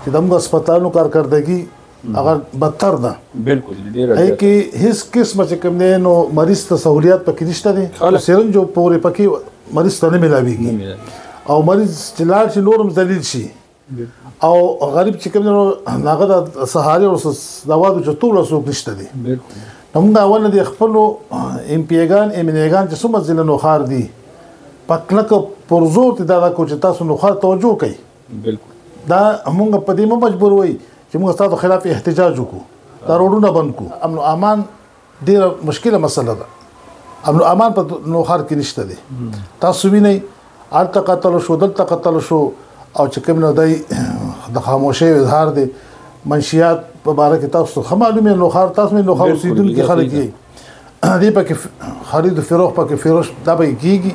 چې دغه هسپتالونو کارکردګي هغه بدتر ده بالکل ډیر هي کې هیڅ قسمه چې کوم نه نو مریض ته سہولیات پکې نشته دي سرنجو پورې پکې مریض ته نه ملاويږي او مریض چې لاړ شي نورم ذلیل شي او غریب چې کوم نو هغه د سهاري او دواو چې ټول څوک نشته دي بالکل موږ اول د خپل ام پی ګان امنیګان چې څومره ځله نو خار دي پکلک پرزور ته دا کو چې تاسو نو خار توجه کوي بالکل دا موږ په دې مجبور وای چې موږ تاسو خلاف احتجاج وکړو دا روډونه بند کو امن او امان ډیره مشکله مسله ده امن او امان په نو خار کې نشته دي تاسو وینئ الته قتل شو دلته قتل شو او چې کوم نو دای د خاموشي اظهار دي منشيات په باره کې تاسو خو معلومه نو خار تاسو نو خار اوسیدونکو خلک یې دې پکې خرید او فروخت پکې فروش دا به کیږي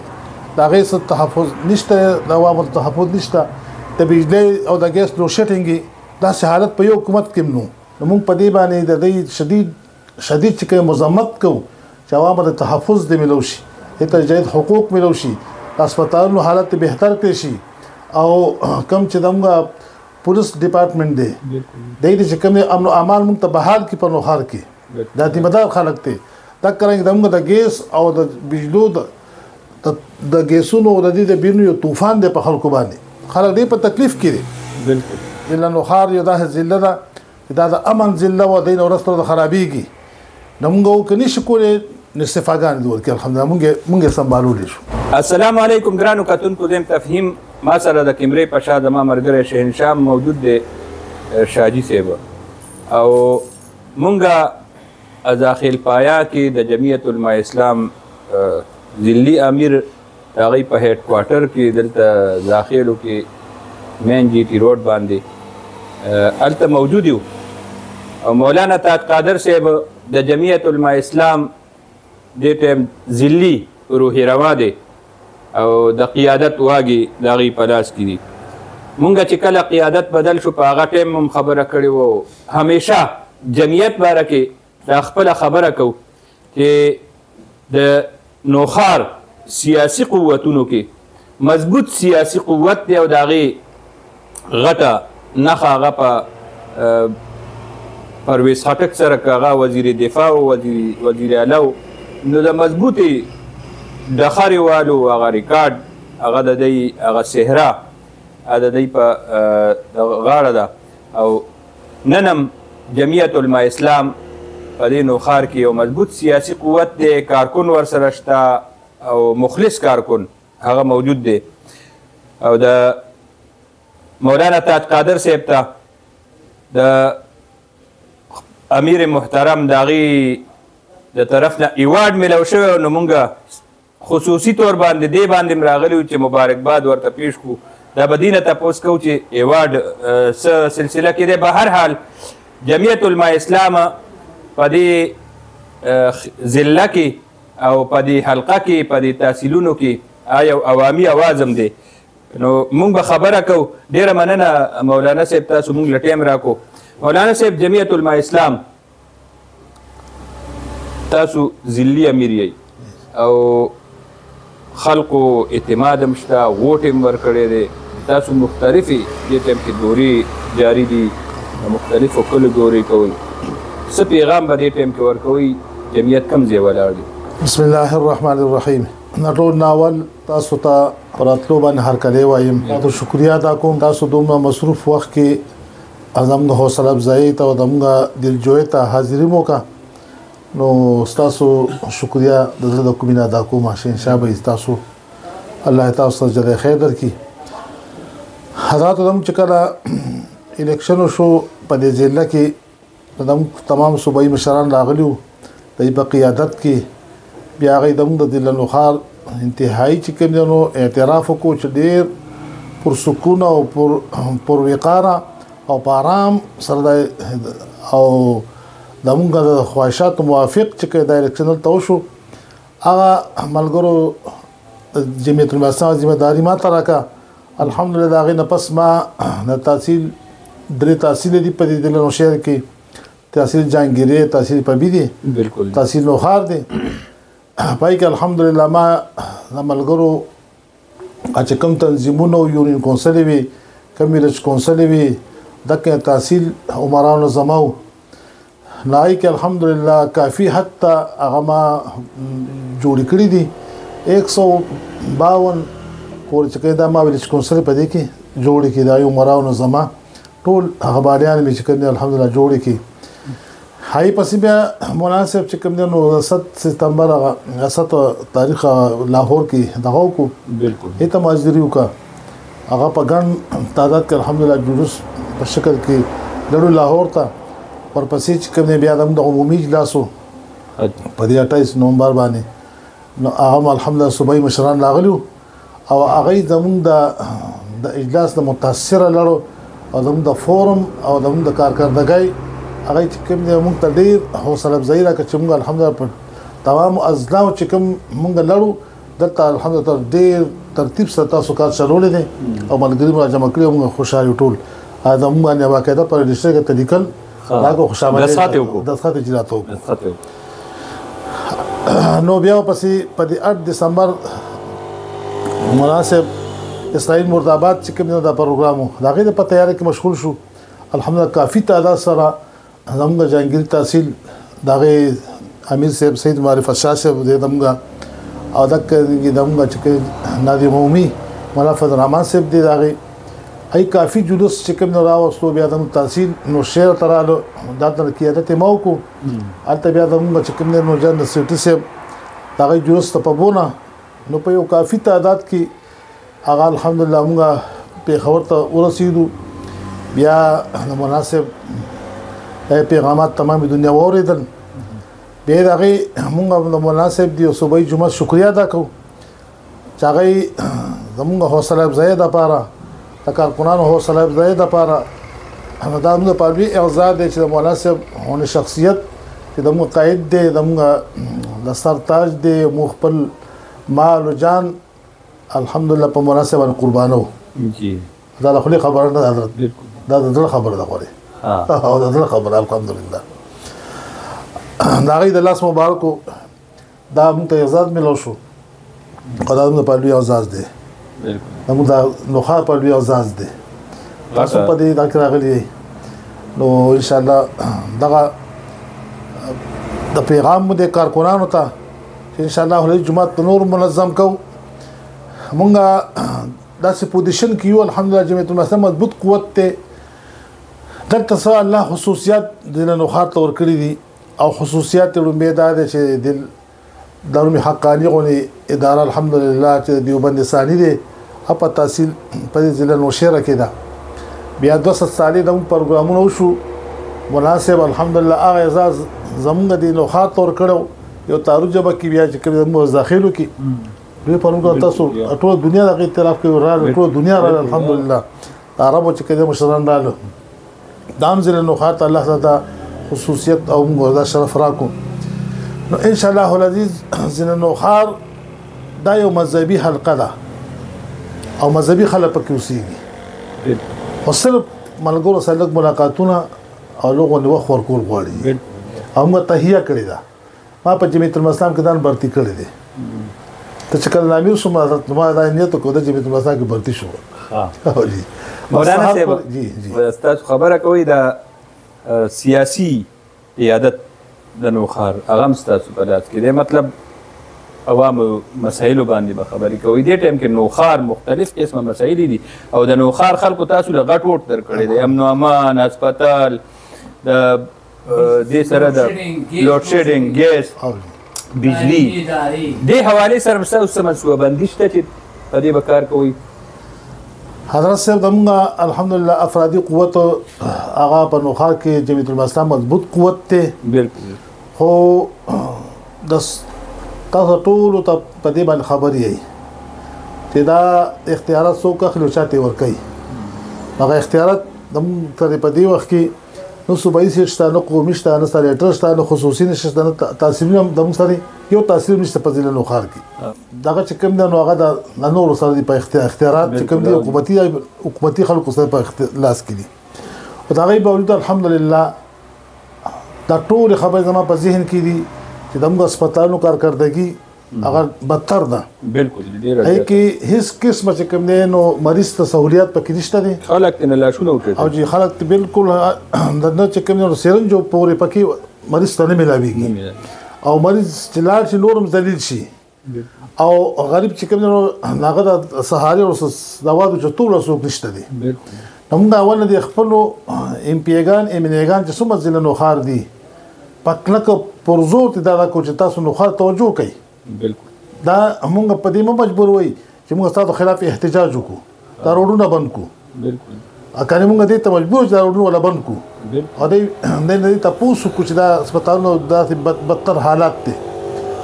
دا غي ست تحفظ نشته دا عوامل تحفظ نشته د بجلی او د ګیس لو شټینګ دا حالت په یو حکومت کې نو موږ په دې باندې د دې شدید چې مزمت کو چې عوامل تحفظ دې ملوشي ته جدید حقوق ملوشي هسپتالونو حالت بهتر کړي شي او کم چې دغه پولیس ډپارټمنټ دی د دې چې کوم امن او امان موږ ته بحال کې په نوخار کې د ذمہ دار خلک ته دا کړنګ دغه د ګیس او د بجلو د ګیسونو د دې د بیرنو یو طوفان دی په خلکو باندې خلک دې په تکلیف کې دي بالکل د نوخار یو د ضلع دا د امن ضلع و دین ورستو د خرابېږي نمګو کني شکولې نصفاګان دي ورکه الحمدلله مونږه سمبالو دي السلام علیکم ګرانو کتونکو دیم تفهیم ما سره د کیمرې په شا د ما مرګره شهنشاه موجود دی شاجي صاحب او مونږه داخل پایا کې د جمعیت علماء اسلام ضلعي امیر هغه په هډ کوارټر کې دلته داخلو کې مین جی ټي روډ باندې الته موجود یو او مولانا طاعت قادر صاحب د جمعیت علماء اسلام د ټیم ضلعي روحي روا دی او د قیادت واګي دغه پلاس کې دي مونږ چې کله قیادت بدل شو په هغه ټیم هم خبره کړې وو همیشه جمعیت باره کې دا خپل خبره کو چې د نوخار سیاسي قوتونو کې مضبوط سیاسي قوت دی او دغه غټه نخا هغه په پرویز خټک سره هغه وزیر دفاع او وزیر اعلی نو د مضبوطي د خاريوالو هغه ریکارډ هغه د دې هغه صحرا د دې په غاړه ده او ننم جمعیت علماء اسلام په دې نوخار کې یو مضبوط سیاسي قوت دی کارکون ورسره شته او مخلص کارکون هغه موجود دی او د مولانا طاعت قادر صاحب ته د امیر محترم داغي د طرف نه ایوارډ ملو شوی نو مونږه خصوصي طور باندې دی باندې راغلی چې مبارکباد ورته پیش کو دا بدینه تاسو کو چې ایوارډ سلسله کې ده به هر حال جمعیت علماء اسلام په دې ضلع کې او په دې حلقه کې په دې تحصیلونو کې آیا عوامي आवाज هم دی نو مونږ به خبره کو ډیره مننه مولانا صاحب تاسو مونږ لټیم راکو مولانا صاحب جمعیت علماء اسلام تاسو ضلعي امیر یې او خلقو اعتماد هم شته ووټ هم ورکړی دی تاسو مختلفې دې ټایم کې دورې جاري دي مختلفو کلو دورې کوئ څه پیغام به دې ټایم کې ورکوئ جمعیت کم ځای ولاړ دی بسم الله الرحمن الرحیم نټول ناول تاسو ته پراتلو باندې هرکلی وایم تاسو شکریا ادا کوم تاسو دومره مصروف وخت کې اعظم د حوصله افزایی ته او دمغه دلجوی ته حاضری موکا نو تاسو شکریا د زړه د کومینه ادا کوم ان شاء الله تاسو الله تاسو جزای خیر درکړي حضرات دم چې کله الیکشن شو په دې ځل کې تمام صوبایي مشران راغلیو د قیادت کې بیا غي د نوخار انتهایی چې کومو اعتراف کو چې ډیر پر سکون او پر وقاره او پارام سره او دموږ د خواهشات موافق چې د الیکشن ته شو هغه ملګرو جمعیت علماء اسلام ذمہ داری ما تراکا الحمدلله هغه نه پس ما د تحصیل درې تحصیل دي په دې دلونو شهر کې تحصیل جانګيري تحصیل پبيدي بالکل تحصیل نوخار دي پای کې الحمدلله ما ملګرو چې کوم تنظیمونو یونین کونسل وي کمیلچ کونسل وي دغه تحصیل عمرانو زمو نای کې الحمدلله کافی حتی هغه ما جوړ کړی دي 152 کور چې دا ما ویل چې کونسل په دې کې جوړ کې دا عمرانو زما ټول هغه باندې مې چې کنه الحمدلله جوړ کې هاي پسې بیا مناسب چې کوم نو 7 ستمبر هغه 7 تاریخ لاهور کې دغه کو بالکل ایته ماجریو کا هغه په ګڼ تعداد کې الحمدلله جلوس په شکل کې لړو لاهور ته ورپسې چې کوم بیا د عمومي اجلاسو په دې 28 نومبر باندې نو هغه الحمدلله صوبایي مشران لاغلو او هغه زموږ د اجلاس د متاثره لړو او زموږ د فورم او زموږ د کارکردګۍ هغه چې کوم موږ ته ډیر حوصله افزایی راکړه چې موږ الحمدلله په تمام اضلاع چې کوم موږ لړو دلته الحمدلله ډیر ترتیب سره تاسو کار چلولې دي او ملګری مو جمع کړی موږ خوشاله ټول دا موږ باندې واقعده پر رجسټر کې تلیکل راغو خوشاله د ساتي جراتو نو بیا پسې په 8 دسمبر مناسب اسرائیل مرداباد چې کوم دا پروګرامو دا غي په تیاری کې مشغول شو الحمدلله کافی تعداد سره زموږ جهانگیر تحصیل دغه امیر صاحب سید معرفت شاه صاحب د دمغه او دمغه چې نادی عمومي مولا فضل الرحمن صاحب دی دغه ای کافی جلوس چې کوم راوستو بیا د تحصیل نو شعر ترالو داتر کیادت مو کو البته بیا دمغه چې کوم نو جن سیټي صاحب دغه جلوس ته پبونه نو په یو کافی تعداد کې هغه الحمدلله موږ په خبر ته ورسېدو بیا مناسب پیغامات تمام دنیا اوریدل به دغه موږ د مناسب دی صوبایي جمعه شکریا ادا کوو چې هغه زموږ حوصله افزایی ده لپاره د کارکونانو حوصله افزایی ده لپاره دا موږ په وی اعزاز دی چې د مناسب هونه شخصیت چې د موږ قائد دی د موږ د سرتاج دی مخبل مال او جان الحمدلله په مناسب قربانو جی دا خپل خبره نه حضرت دا د خبره ده غوړي او دا خبره الحمدلله دا غي د لاس مبارکو دا موږ ته اعزاز ملو شو خدای موږ په لوی اعزاز دی بالکل موږ دا نوخه په لوی اعزاز دی تاسو په دې دا راغلي نو ان شاء الله دا د پیغام د کارکونانو ته ان شاء الله له جمعه نور منظم کو مونږه داسې پوزیشن کې یو الحمدلله جمعیت المسلمین مضبوط قوت ته دلته سره الله خصوصیات د نوخار تور کړی دي او خصوصیات د امیداد چې د دارمی حقانی غونې اداره الحمدلله چې دیوبند ثاني دي په تحصیل په ضلع نوشهره کې ده بیا 200 سالي د پروګرامونو شو مناسب الحمدلله هغه اعزاز زمونږ د نوخار تور کړو یو تاروجبه کې بیا چې کوم داخلو کې دوی په موږ تاسو ټول دنیا د اعتراف کوي ټول دنیا را الحمدلله عربو چې کوم مشران رالو دام زله نو خاطر الله تعالی خصوصیت او موږ دا شرف راکو نو ان شاء الله العزيز زنه نو خار دا یو مذهبي حلقه ده او مذهبي خلک پکې اوسېږي او صرف ملګرو سره ملاقاتونه او لوګو نو وخت ورکول غواړي او موږ تهیه کړی ده ما په جمعیت المسلمین کې دان برتی کړی دي ته چې کله امیر شو ما دا نیت کو د جمعیت المسلمین کې برتی شو مولانا صاحب استاد خبره کوي دا سیاسي قیادت د نوخار هغه مستاسو په لاس کې دی مطلب عوام مسایل باندې به خبرې کوي دې ټایم کې نوخار مختلف قسمه مسایل دي او د نوخار خلکو تاسو له غټ وټ درکړي دي امن او امان هسپتال د دې سره د لوډ شیډینګ ګیس بجلی دې حواله سره مسو منسوبه بندي شته چې په دې بکار کوي حضرت صاحب دمغه الحمدلله افرادی قوت هغه په نوخار کې جمعیت المسلمین مضبوط قوت ته بالکل خو د تاسو ټول ته په دې باندې خبرې یې چې دا اختیارات څوک اخلي او چاته ور کوي هغه اختیارات د تر په دې وخت کې نو صوبایي شته نو قومي شته نو سټریټر شته نو خصوصي نشته نو تحصیلي هم د موږ سره یو تاثیر نشته په ځینې نوخار کې دغه چې کوم د نوغه د نور سره په اختیارات چې کوم د حکومتي خلکو سره په لاس کې دي او دا غي باوجود الحمدلله دا ټول خبره زما په ذهن کې دي چې د موږ هسپتالونو کارکردګي هغه بدتر ده بالکل ډیر ای کې هیڅ قسمه چې کوم دی نو مریض ته سہولیات پکې نشته دي خلک ته لاشونه وټي او چې خلک ته بالکل د چې کوم نو سرنج پورې پکې مریض ته نه ملاويږي او مریض چې لاړ شي نورم ذلیل شي او غریب چې کوم نو هغه د سهاري او دوا د ټول څوک نشته دي بالکل موږ اول د خپل ام پی ګان امنیګان چې څومره ځله نو خار دي پکلک پرزور ته دا کو چې تاسو نو خار توجه کوي بالکل دا موږ په دې مجبور وای چې موږ تاسو خلاف احتجاج وکړو دا روډونه بند کو بالکل اکه موږ دې ته مجبور چې دا روډونه ولا بند کو او دې تاسو کو چې دا هسپتالونو د بدتر حالات دي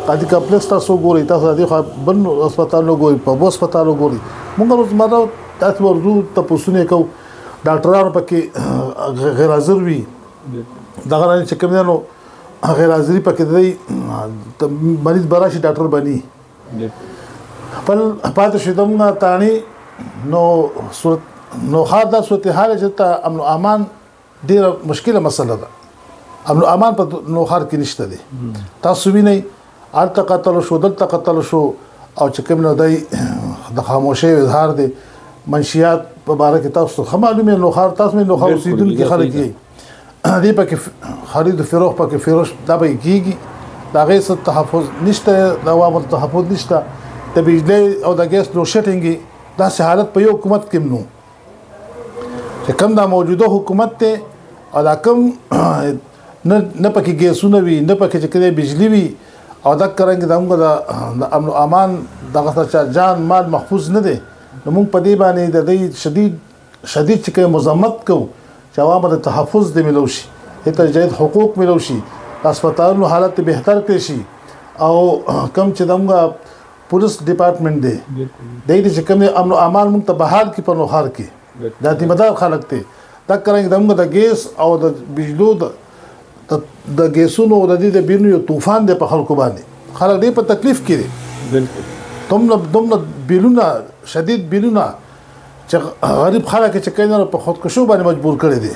قاضي کمپلیکس تاسو ګوري تاسو د بن هسپتالونو ګوري په هسپتالونو ګوري موږ روزمره تاسو ورزو تاسو نه کو ډاکټرانو پکې غیر حاضر وي دا غواړي چې کوم نو غیر حاضری پکې دی مریض براشي ډاکټر بني خپل پاتې شیدم تانی نو نو خاطر صورتحال چې امن او امان ډیره مشکله مسله ده امن او امان په نو خار کې نشته دي تاسو وینئ الته قتل شو دلته قتل شو او چې کوم نو دی د خاموشي اظهار دی منشيات په باره کې تاسو خو معلومه نو خار تاسو نو خو سیدونکو خلک یې دی پکې خرید فروخ پکې فروش دا به کیږي دا غي ست تحفظ نشته دا عوامل تحفظ نشته د بجلی او د ګیس لو شټینګ دا سه حالت په یو حکومت کې نو چې کوم دا موجوده حکومت ته او دا کوم نه پکې ګیسونه وي نه پکې چې کله بجلی وي او دا کرنګ د امن او امان دغه څه جان مال محفوظ نه دي نو موږ په دې باندې د دې شدید چې مزمت کو چې عوامو د تحفظ د ملوشي ته جدید حقوق ملوشي هسپتالونو حالت بهتر کړي شي او کم چې دغه پولیس ډپارټمنټ دی د دې چې کوم امن او امان موږ ته بحال کې په نوخار کې د ذمہ دار خلک ته دا کرنګ دغه د ګیس او د بجلو د ګیسونو د دې د بیرونو طوفان دی په خلکو باندې خلک دې په تکلیف کې بالکل دومره بیلونه شدید بیلونه چې غریب خلک چې کینره په خودکشو باندې مجبور کړي دي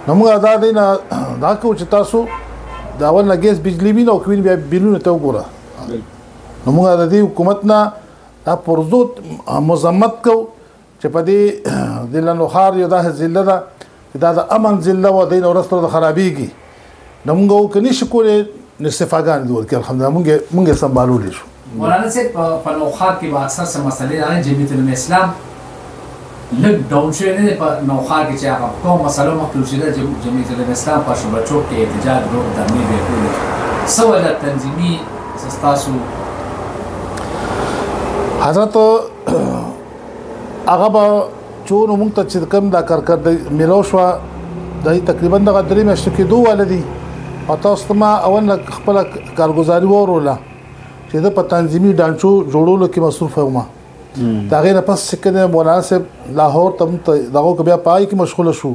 نو موږ ادا دي نه دا کو چې تاسو دا ول ګیس بجلی وینو کوین بیا بیلونه ته وګوره نو موږ د دې حکومت نه دا پرزوت مزمت کو چې په دې دلانو خار یو د ذله دا د امن ذله و دین ورستو د خرابېږي نو موږ کني شکولې نصفاګان دي ورکه الحمدلله موږ سمبالو شو مولانا صاحب په نوخار کې به اکثر څه مسلې راغلي جمعیت الاسلام لږ ډاون شوی نه دی په نوخار کې چې هغه کوم مسلو مخکې شوی دی جمعیت الاسلام په شوبه چوک کې احتجاج روغ درمې به کولې څه وجه تنظیمي ستاسو حضرت هغه به چون موږ ته چې کوم دا کارکړ ملو شو د تقریبا د درې میاشتو کې دوه ولدي او تاسو ما اول خپل کارګزاري وروله چې د په تنظیمي ډانچو جوړولو کې مصروف وم دا غیر پس چې کنه مناسب لاهور تم دغه بیا پای کې مشغول شو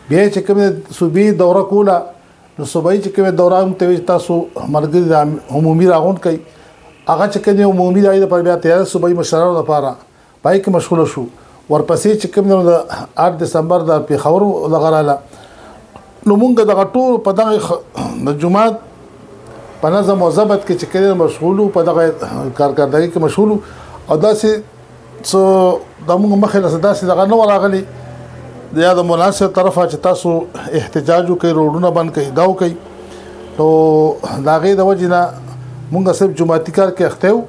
بیا چې کومه صوبې دوره کوله نو صوبې چې کومه دوره هم ته تاسو مرګ عمومي راغون کوي هغه چې کنه عمومي راځي په بیا تیار صوبې مشرانو لپاره پای کې مشغول شو ورپسې چې کومه د 8 دسمبر د پیښور لغراله نو مونږ دغه ټول په دغه د جمعات په نظم او ضبط کې چې کله مشغول په دغه کارکردګي کې مشغول او داسې څو د موږ مخه له داسې دغه نو راغلي د یا د مناسب طرفه چې تاسو احتجاج کوي روډونه بند کوي داو کوي نو دا غي د وجنه موږ صرف جمعتي کار کې اختیو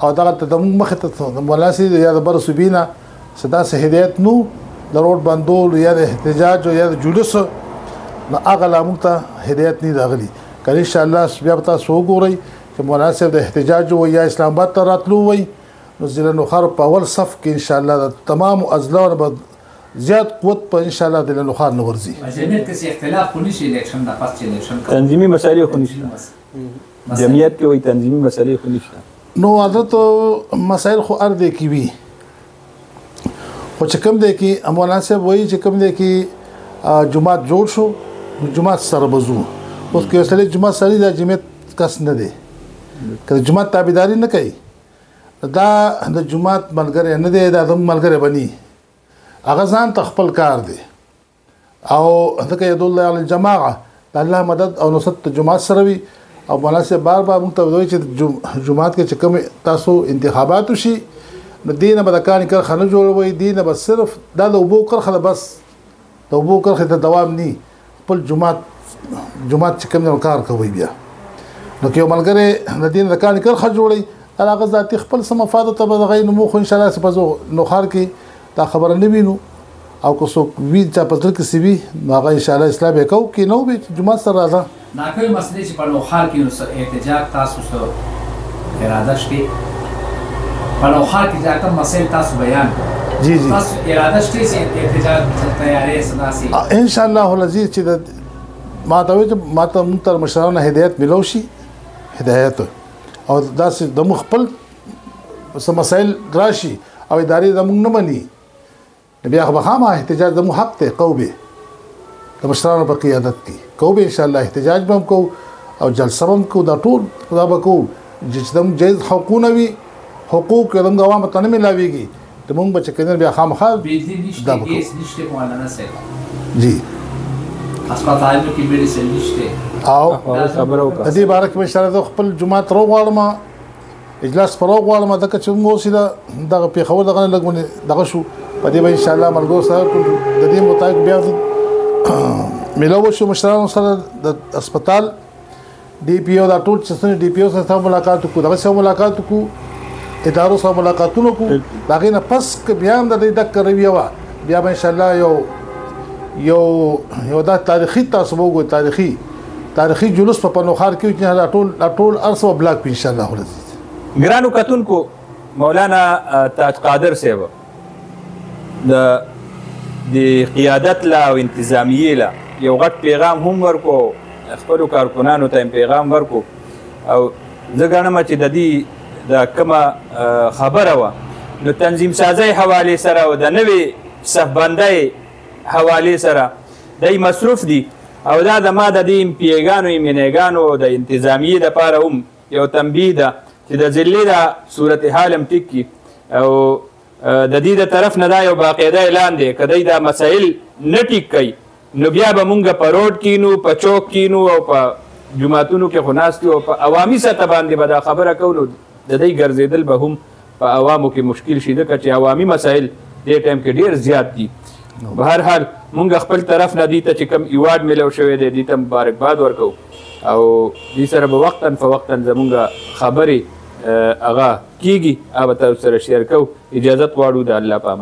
او دغه د موږ مخه ته د مناسب یا د بر صوبینا صدا سه هدایت نو د روډ بندول یا د احتجاج یا د جلوس نو هغه لا موږ ته هدایت نه راغلي کله ان شاء الله بیا تاسو وګورئ چې مناسب د احتجاج او یا اسلام آباد ته راتلو وي نو ځله نو خار په اول صف کې ان شاء الله د تمام ازلار به زیات قوت په ان شاء الله د نو خار نورځي جمعیت کې اختلاف خو نشي الیکشن د پاس الیکشن تنظیمي مسایل خو نشته جمعیت کې وي تنظیمي مسایل خو نشته نو عادت مسائل خو ارده کی وي خو چې کوم دی کې اموالان صاحب وایي چې کوم دی کې جمعات جوړ شو جمعات سره بزو اوس کې اصلي جمعات سره د جمعیت کس نه دی کله جمعات تابعداري نه کوي دا د جمعات ملګری نه دی دا د ملګری بني هغه ځان تخپل کار دی او ذکر ید الله علی الجماعه الله مدد او نصرت جمعات سره وي او مولانا صاحب بار بار موږ ته وایي چې جمعات کې چې کوم تاسو انتخابات وشي نو دینه به د کاني کرخه نه جوړوي دینه به صرف دا د اوبو کرخه بس د اوبو کرخه ته دوام ني خپل جمعات چې کوم کار کوي بیا نو کې ملګری د دین د کاني کرخه جوړي هغه ذاتي خپل سم مفاد ته به غي نو مخ ان شاء الله سپزو نو خار کې دا خبره نه وینو او کو سو وی چا پتر کې سی وی هغه ان شاء الله اسلام وکاو کې نو به جمعات سره راځه ناکوي مسلې چې په نوخار کې نو احتجاج تاسو سره اراده شته په نوخار کې ځکه مسائل تاسو بیان جی تاسو اراده شته چې احتجاج تیارې سناسي ان شاء الله العزيز چې ما ته مونږ تر مشرانو هدایت ملو شي هدایت او داسې د مخبل سم مسائل راشي او ادارې د مونږ نه مني بیا خو خامہ احتجاج د مو حق ته قوبه د مشرانو په قیادت کې کوو ان شاء الله احتجاج به کو او جلسه هم کو دا ټول خدا به کو چې دم جایز حقوقونه وي حقوق دم عوام ته نه ملاويږي ته مونږ به چې کله بیا خامخا بجلی نشته ګیس نشته مولانا صاحب جی هسپتال کې میډیسن نشته او خبرو کا دې بارک به ان شاء الله خپل جمعه تر غواړم اجلاس پر غواړم دا چې موږ سیده دغه پیښور دغه لګونه دغه شو په دې به ان شاء الله مرګو سره د دې مطابق بیا ملو شو مشرانو سره د هسپتال ډي پی او دا ټول چې ډي پی او سره ملاقات کو دغه سره ملاقات کو ادارو سره ملاقاتونه کو داغه نه پس بیا هم د دې د رویه وا بیا به ان شاء الله یو دا تاریخي تاسو وګورئ تاریخي جلوس په پنوخار کې چې ټول ارسو بلاک ان شاء الله ولزي ګرانو کتونکو مولانا تاج قادر صاحب د قیادت لا او انتظامیه لا یو غټ پیغام هم ورکو خپل کارکونانو ته پیغام ورکو او زه غواړم چې د دې د کومه خبره و نو تنظیم سازي حواله سره او د نوې صفبندۍ حواله سره دای مصروف دي او دا د ما د دې پیغانو ایمنګانو د انتظامیه د پاره هم یو تنبیه ده چې د ذلې د صورتحال هم ټکی او د دې د طرف نه دا یو باقاعده اعلان دی کدی دا مسائل نه ټیک کوي نو بیا به مونږ په روډ کینو په چوک کینو او په جمعتونو کې خناستي او په عوامي سطح باندې به دا خبره کوو د دې ګرځیدل به هم په عوامو کې مشکل شي ځکه چې عوامي مسائل دې ټایم کې ډیر زیات دي په هر حال مونږ خپل طرف نه دي ته چې کوم ایوارډ ملو شوی دی دې ته مبارکباد ورکو او دې سره به وقتا فوقتا زمونږ خبرې هغه کیږي او تاسو سره شیر کو اجازه غواړو د الله پامه